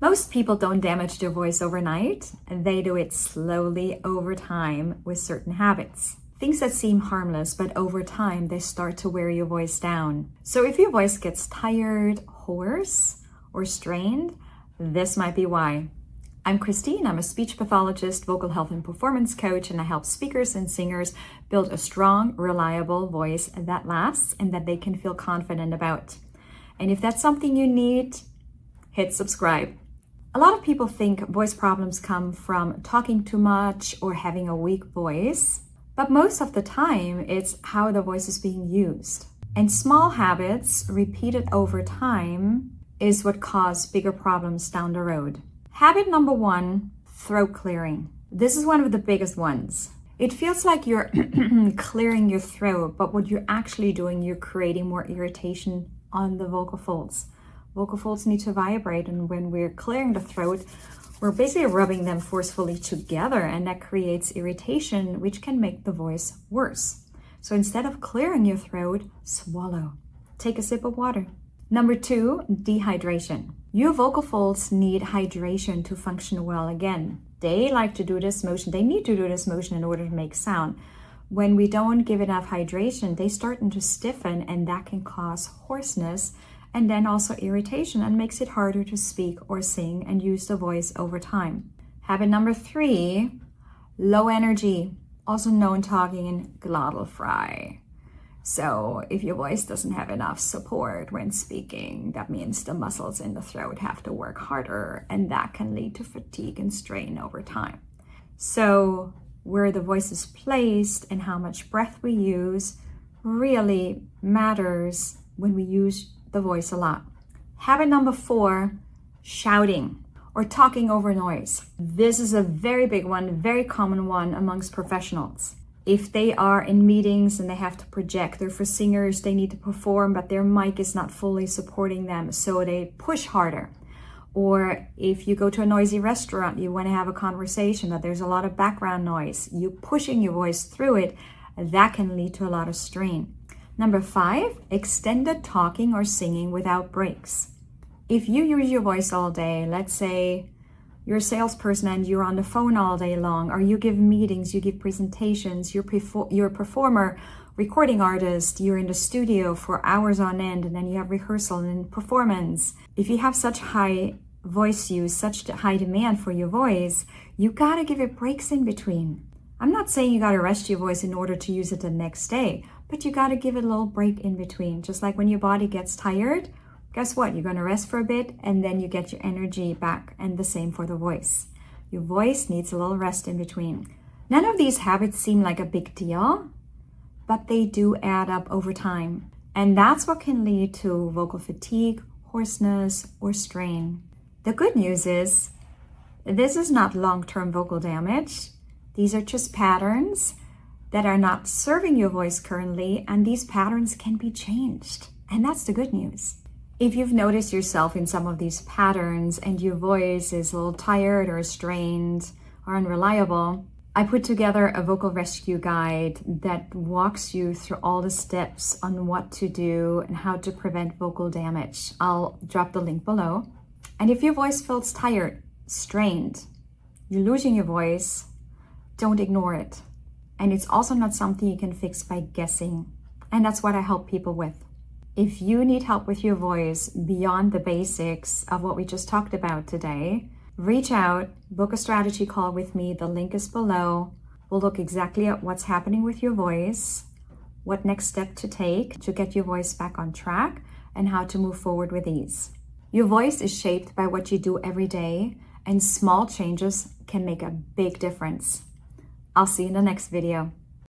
Most people don't damage their voice overnight, they do it slowly over time with certain habits. Things that seem harmless, but over time they start to wear your voice down. So if your voice gets tired, hoarse, or strained, this might be why. I'm Christine, I'm a speech pathologist, vocal health and performance coach, and I help speakers and singers build a strong, reliable voice that lasts and that they can feel confident about. And if that's something you need, hit subscribe. A lot of people think voice problems come from talking too much or having a weak voice, but most of the time it's how the voice is being used. And small habits repeated over time is what cause bigger problems down the road. Habit number 1, throat clearing. This is one of the biggest ones. It feels like you're clearing your throat, but what you're actually doing, you're creating more irritation on the vocal folds. Vocal folds need to vibrate, and when we're clearing the throat, we're basically rubbing them forcefully together, and that creates irritation, which can make the voice worse. So instead of clearing your throat, swallow. Take a sip of water. Number 2, dehydration. Your vocal folds need hydration to function well again. They like to do this motion. They need to do this motion in order to make sound. When we don't give enough hydration, they start to stiffen, and that can cause hoarseness and then also irritation, and makes it harder to speak or sing and use the voice over time. Habit number 3, low energy, also known talking in glottal fry. So if your voice doesn't have enough support when speaking, that means the muscles in the throat have to work harder, and that can lead to fatigue and strain over time. So where the voice is placed and how much breath we use really matters when we use the voice a lot. Habit number 4, shouting or talking over noise. This is a very big one, very common one amongst professionals. If they are in meetings and they have to project, or for singers, they need to perform, but their mic is not fully supporting them, so they push harder. Or if you go to a noisy restaurant, you want to have a conversation, but there's a lot of background noise, you pushing your voice through it, that can lead to a lot of strain. Number 5, extended talking or singing without breaks. If you use your voice all day, let's say you're a salesperson and you're on the phone all day long, or you give meetings, you give presentations, you're a performer, recording artist, you're in the studio for hours on end, and then you have rehearsal and performance. If you have such high voice use, such high demand for your voice, you gotta give it breaks in between. I'm not saying you gotta rest your voice in order to use it the next day, but you gotta give it a little break in between. Just like when your body gets tired, guess what? You're gonna rest for a bit and then you get your energy back, and the same for the voice. Your voice needs a little rest in between. None of these habits seem like a big deal, but they do add up over time. And that's what can lead to vocal fatigue, hoarseness, or strain. The good news is, this is not long-term vocal damage. These are just patterns that are not serving your voice currently, and these patterns can be changed. And that's the good news. If you've noticed yourself in some of these patterns and your voice is a little tired or strained or unreliable, I put together a vocal rescue guide that walks you through all the steps on what to do and how to prevent vocal damage. I'll drop the link below. And if your voice feels tired, strained, you're losing your voice, don't ignore it. And it's also not something you can fix by guessing. And that's what I help people with. If you need help with your voice beyond the basics of what we just talked about today, reach out, book a strategy call with me. The link is below. We'll look exactly at what's happening with your voice, what next step to take to get your voice back on track, and how to move forward with ease. Your voice is shaped by what you do every day, and small changes can make a big difference. I'll see you in the next video.